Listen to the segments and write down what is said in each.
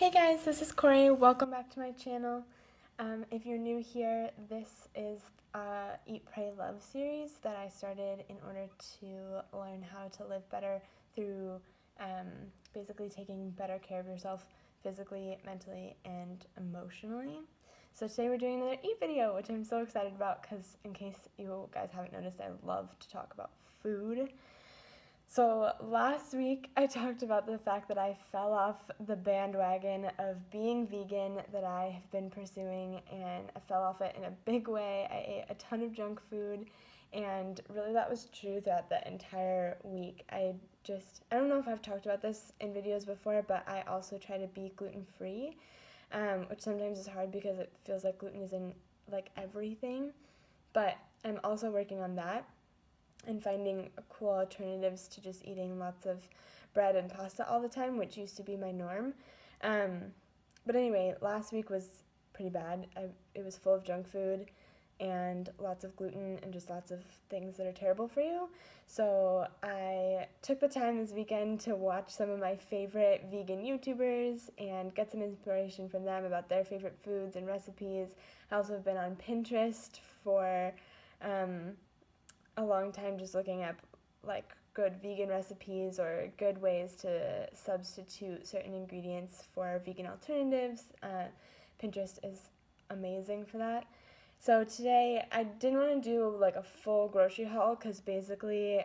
Hey guys, this is Corey. Welcome back to my channel. If you're new here, this is a Eat, Pray, Love series that I started in order to learn how to live better through basically taking better care of yourself physically, mentally, and emotionally. So today we're doing another eat video, which I'm so excited about because in case you guys haven't noticed, I love to talk about food. So last week I talked about the fact that I fell off the bandwagon of being vegan that I have been pursuing, and I fell off it in a big way. I ate a ton of junk food, and really that was true throughout the entire week. I don't know if I've talked about this in videos before, but I also try to be gluten-free, which sometimes is hard because it feels like gluten is in like everything, but I'm also working on that and finding cool alternatives to just eating lots of bread and pasta all the time, which used to be my norm. But anyway, last week was pretty bad. It was full of junk food and lots of gluten and just lots of things that are terrible for you. So I took the time this weekend to watch some of my favorite vegan YouTubers and get some inspiration from them about their favorite foods and recipes. I also have been on Pinterest for a long time just looking up like good vegan recipes or good ways to substitute certain ingredients for vegan alternatives. Pinterest is amazing for that. So today I didn't want to do like a full grocery haul because basically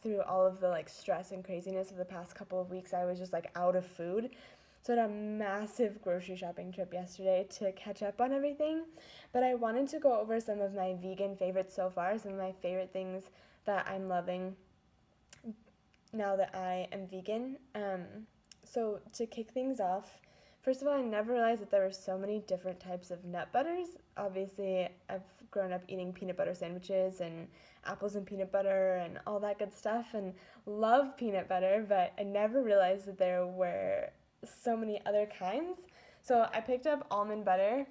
through all of the like stress and craziness of the past couple of weeks I was just like out of food. So I had a massive grocery shopping trip yesterday to catch up on everything, but I wanted to go over some of my vegan favorites so far, some of my favorite things that I'm loving now that I am vegan. So to kick things off, first of all, I never realized that there were so many different types of nut butters. Obviously, I've grown up eating peanut butter sandwiches and apples and peanut butter and all that good stuff and love peanut butter, but I never realized that there were so many other kinds. So I picked up almond butter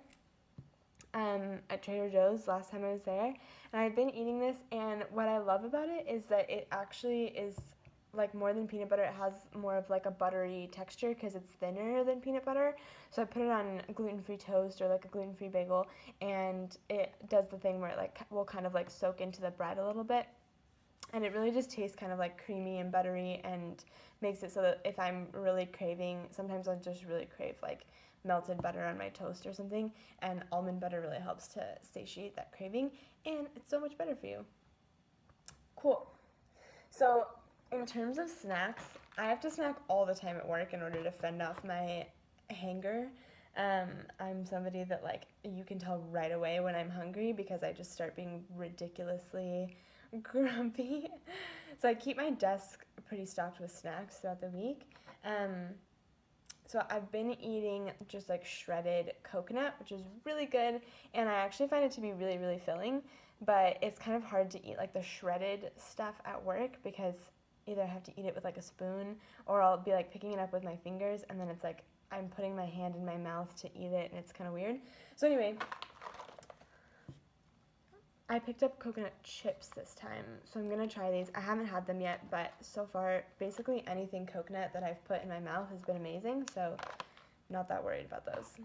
at Trader Joe's last time I was there, and I've been eating this, and what I love about it is that it actually is like more than peanut butter. It has more of like a buttery texture because it's thinner than peanut butter. So I put it on gluten-free toast or like a gluten-free bagel, and it does the thing where it like will kind of like soak into the bread a little bit. And it really just tastes kind of like creamy and buttery and makes it so that if I'm really craving, sometimes I'll just really crave like melted butter on my toast or something, and almond butter really helps to satiate that craving, and it's so much better for you. Cool. So in terms of snacks, I have to snack all the time at work in order to fend off my hanger. I'm somebody that like you can tell right away when I'm hungry because I just start being ridiculously grumpy. So I keep my desk pretty stocked with snacks throughout the week. So I've been eating just like shredded coconut, which is really good, and I actually find it to be really, really filling, but it's kind of hard to eat like the shredded stuff at work because either I have to eat it with like a spoon or I'll be like picking it up with my fingers and then it's like I'm putting my hand in my mouth to eat it and it's kind of weird. So anyway, I picked up coconut chips this time, so I'm going to try these. I haven't had them yet, but so far, basically anything coconut that I've put in my mouth has been amazing, so not that worried about those.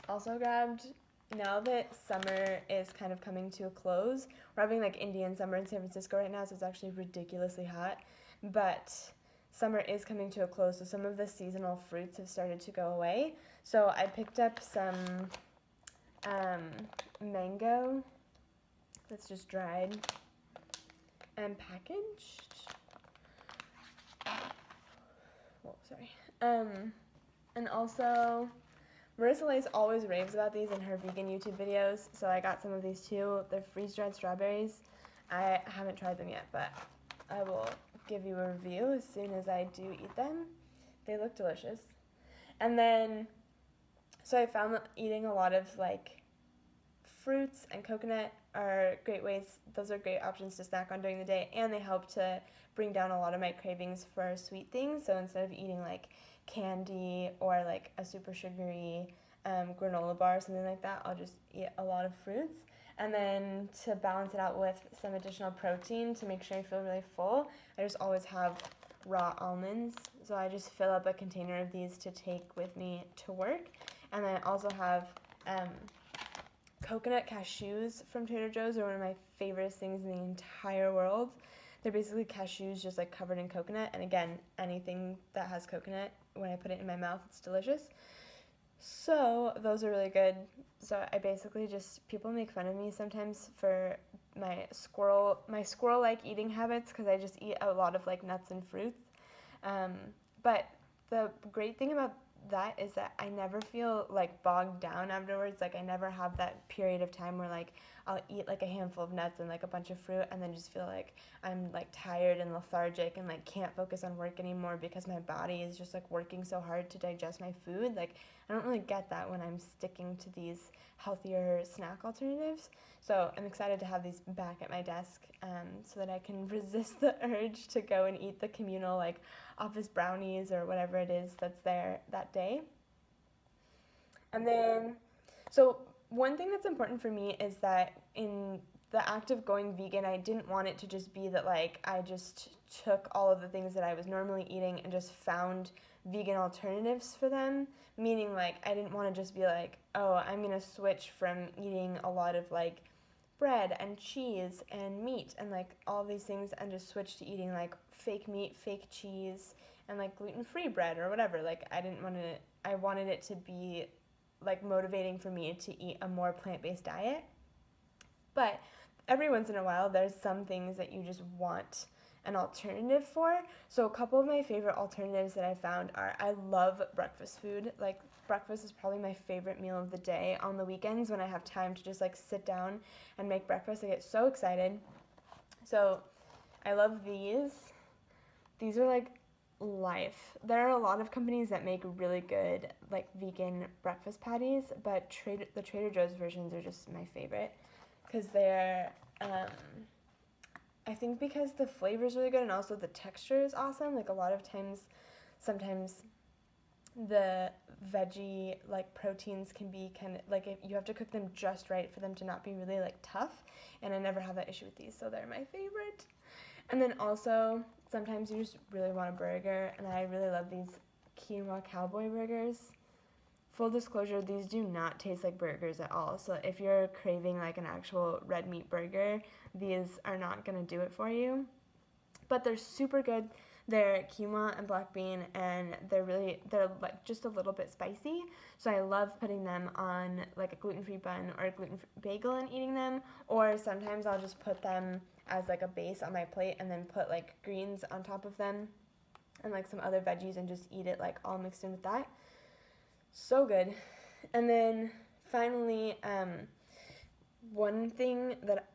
Also grabbed, now that summer is kind of coming to a close, we're having like Indian summer in San Francisco right now, so it's actually ridiculously hot, but summer is coming to a close, so some of the seasonal fruits have started to go away. So I picked up some mango that's just dried and packaged. Oh, sorry. And also, Marissa Lace always raves about these in her vegan YouTube videos, so I got some of these too. They're freeze-dried strawberries. I haven't tried them yet, but I will give you a review as soon as I do eat them. They look delicious. And then, so I found that eating a lot of like fruits and coconut are great ways, those are great options to snack on during the day, and they help to bring down a lot of my cravings for sweet things. So instead of eating like candy or like a super sugary granola bar or something like that, I'll just eat a lot of fruits. And then to balance it out with some additional protein to make sure I feel really full, I just always have raw almonds. So I just fill up a container of these to take with me to work. And then I also have coconut cashews from Trader Joe's are one of my favorite things in the entire world. They're basically cashews just like covered in coconut. And again, anything that has coconut, when I put it in my mouth, it's delicious. So those are really good. So I basically just, people make fun of me sometimes for my squirrel-like eating habits because I just eat a lot of like nuts and fruits. But the great thing about that is that I never feel like bogged down afterwards. Like I never have that period of time where like I'll eat like a handful of nuts and like a bunch of fruit and then just feel like I'm like tired and lethargic and like can't focus on work anymore because my body is just like working so hard to digest my food. Like I don't really get that when I'm sticking to these healthier snack alternatives. So I'm excited to have these back at my desk so that I can resist the urge to go and eat the communal like office brownies or whatever it is that's there that day. And then, so one thing that's important for me is that in the act of going vegan, I didn't want it to just be that like I just took all of the things that I was normally eating and just found vegan alternatives for them. Meaning like I didn't want to just be like, oh, I'm gonna switch from eating a lot of like bread and cheese and meat and like all these things and just switch to eating like fake meat, fake cheese, and like gluten-free bread or whatever. Like I didn't want to, I wanted it to be like motivating for me to eat a more plant-based diet. But every once in a while, there's some things that you just want an alternative for. So a couple of my favorite alternatives that I found are I love breakfast food. Like breakfast is probably my favorite meal of the day. On the weekends when I have time to just like sit down and make breakfast, I get so excited. So I love these. These are like life. There are a lot of companies that make really good like vegan breakfast patties, but the Trader Joe's versions are just my favorite because they're I think because the flavor is really good and also the texture is awesome. Like a lot of times, sometimes the veggie like proteins can be kind of like if you have to cook them just right for them to not be really like tough, and I never have that issue with these, so they're my favorite. And then also sometimes you just really want a burger, and I really love these quinoa cowboy burgers. Full disclosure, these do not taste like burgers at all. So if you're craving like an actual red meat burger, these are not going to do it for you. But they're super good. They're quinoa and black bean, and they're like just a little bit spicy. So I love putting them on like a gluten-free bun or a gluten-free bagel and eating them. Or sometimes I'll just put them as like a base on my plate and then put like greens on top of them and like some other veggies and just eat it like all mixed in with that. So good. And then finally, one thing that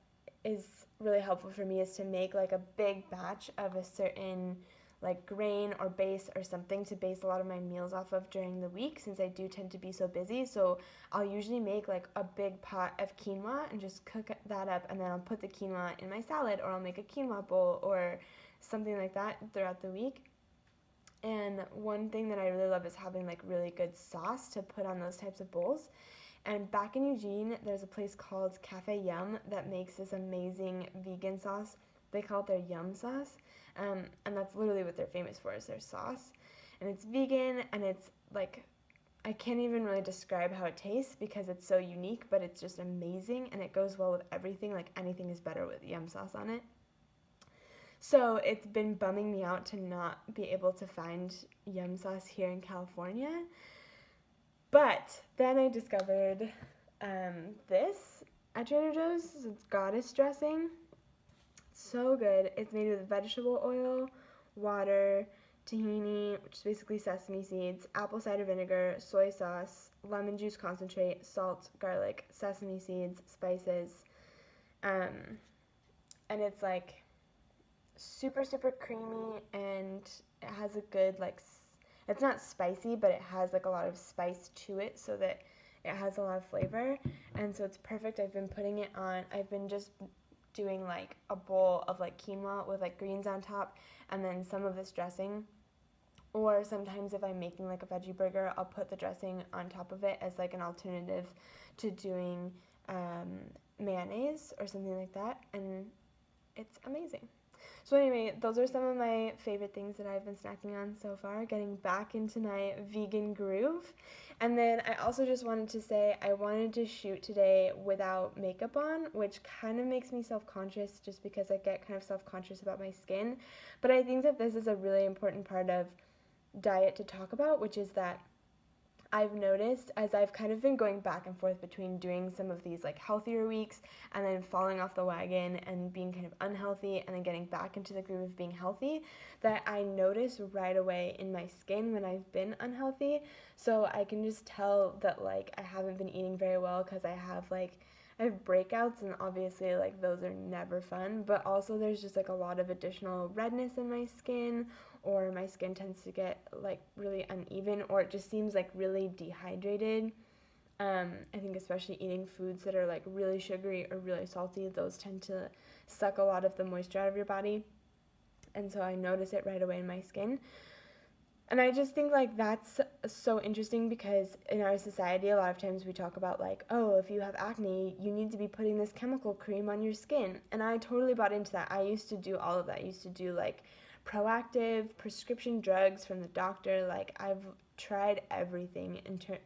is really helpful for me is to make like a big batch of a certain like grain or base or something to base a lot of my meals off of during the week, since I do tend to be so busy. So I'll usually make like a big pot of quinoa and just cook that up, and then I'll put the quinoa in my salad, or I'll make a quinoa bowl or something like that throughout the week. And one thing that I really love is having like really good sauce to put on those types of bowls. And back in Eugene, there's a place called Cafe Yum that makes this amazing vegan sauce. They call it their Yum sauce. And that's literally what they're famous for, is their sauce. And it's vegan, and it's like, I can't even really describe how it tastes because it's so unique, but it's just amazing, and it goes well with everything. Like anything is better with Yum sauce on it. So it's been bumming me out to not be able to find Yum sauce here in California. But then I discovered this at Trader Joe's. It's goddess dressing. It's so good. It's made with vegetable oil, water, tahini, which is basically sesame seeds, apple cider vinegar, soy sauce, lemon juice concentrate, salt, garlic, sesame seeds, spices. And it's like super, super creamy, and it has a good like it's not spicy, but it has like a lot of spice to it so that it has a lot of flavor, and so it's perfect. I've been just doing like a bowl of like quinoa with like greens on top and then some of this dressing, or sometimes if I'm making like a veggie burger, I'll put the dressing on top of it as like an alternative to doing mayonnaise or something like that, and it's amazing. So anyway, those are some of my favorite things that I've been snacking on so far, getting back into my vegan groove. And then I also just wanted to say I wanted to shoot today without makeup on, which kind of makes me self-conscious just because I get kind of self-conscious about my skin. But I think that this is a really important part of diet to talk about, which is that I've noticed as I've kind of been going back and forth between doing some of these like healthier weeks and then falling off the wagon and being kind of unhealthy and then getting back into the groove of being healthy, that I notice right away in my skin when I've been unhealthy. So I can just tell that like I haven't been eating very well because I have breakouts, and obviously like those are never fun, but also there's just like a lot of additional redness in my skin, or my skin tends to get like really uneven, or it just seems like really dehydrated. I think especially eating foods that are like really sugary or really salty, those tend to suck a lot of the moisture out of your body, and so I notice it right away in my skin. And I just think like that's so interesting because in our society, a lot of times we talk about like, oh, if you have acne, you need to be putting this chemical cream on your skin. And I totally bought into that. I used to do all of that. I used to do like proactive prescription drugs from the doctor. Like I've tried everything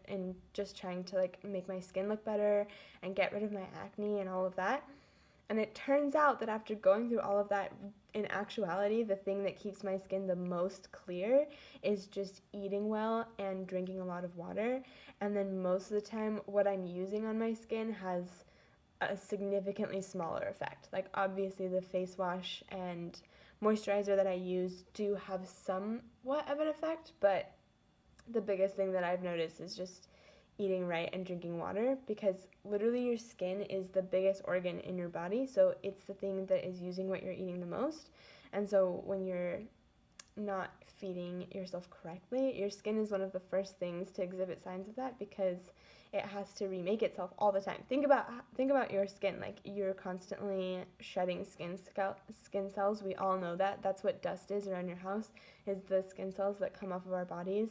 in just trying to like make my skin look better and get rid of my acne and all of that. And it turns out that after going through all of that, in actuality, the thing that keeps my skin the most clear is just eating well and drinking a lot of water. And then most of the time, what I'm using on my skin has a significantly smaller effect. Like obviously the face wash and moisturizer that I use do have somewhat of an effect, but the biggest thing that I've noticed is just eating right and drinking water, because literally your skin is the biggest organ in your body, so it's the thing that is using what you're eating the most. And so when you're not feeding yourself correctly, your skin is one of the first things to exhibit signs of that, because it has to remake itself all the time. Think about your skin. Like you're constantly shedding skin cells. We all know that. That's what dust is around your house, is the skin cells that come off of our bodies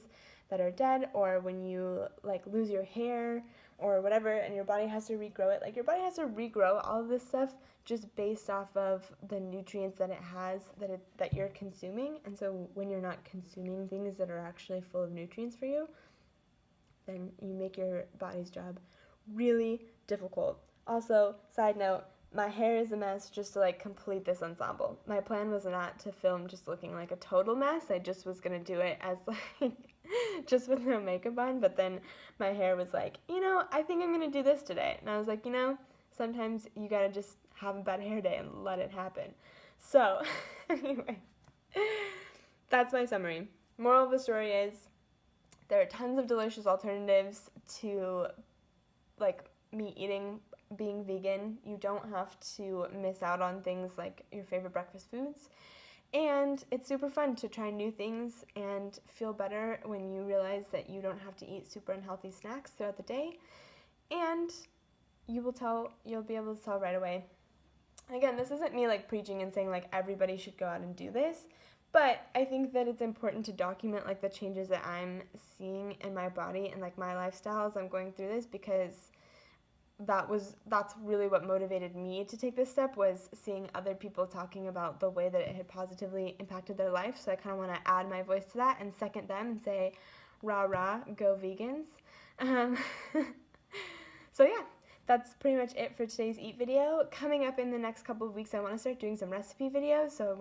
that are dead, or when you like lose your hair or whatever and your body has to regrow it. Like your body has to regrow all of this stuff just based off of the nutrients that it has that you're consuming. And so when you're not consuming things that are actually full of nutrients for you, then you make your body's job really difficult. Also, side note, my hair is a mess just to like complete this ensemble. My plan was not to film just looking like a total mess. I just was gonna do it as like just with no makeup on, but then my hair was like, I think I'm gonna do this today. And I was like, sometimes you gotta just have a bad hair day and let it happen. So anyway, that's my summary. Moral of the story is there are tons of delicious alternatives to like meat eating, being vegan. You don't have to miss out on things like your favorite breakfast foods. And it's super fun to try new things and feel better when you realize that you don't have to eat super unhealthy snacks throughout the day. And you'll be able to tell right away. Again, this isn't me like preaching and saying like everybody should go out and do this, but I think that it's important to document like the changes that I'm seeing in my body and like my lifestyle as I'm going through this, because that's really what motivated me to take this step, was seeing other people talking about the way that it had positively impacted their life. So I kind of want to add my voice to that and second them and say, rah rah, go vegans. So yeah, that's pretty much it for today's eat video. Coming up in the next couple of weeks, I want to start doing some recipe videos. So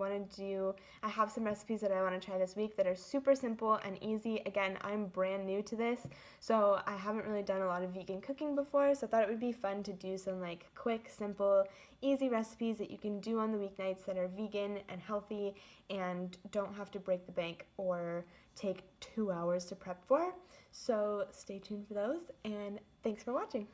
I have some recipes that I want to try this week that are super simple and easy. Again, I'm brand new to this, so I haven't really done a lot of vegan cooking before, so I thought it would be fun to do some like quick, simple, easy recipes that you can do on the weeknights that are vegan and healthy and don't have to break the bank or take 2 hours to prep for. So stay tuned for those, and thanks for watching.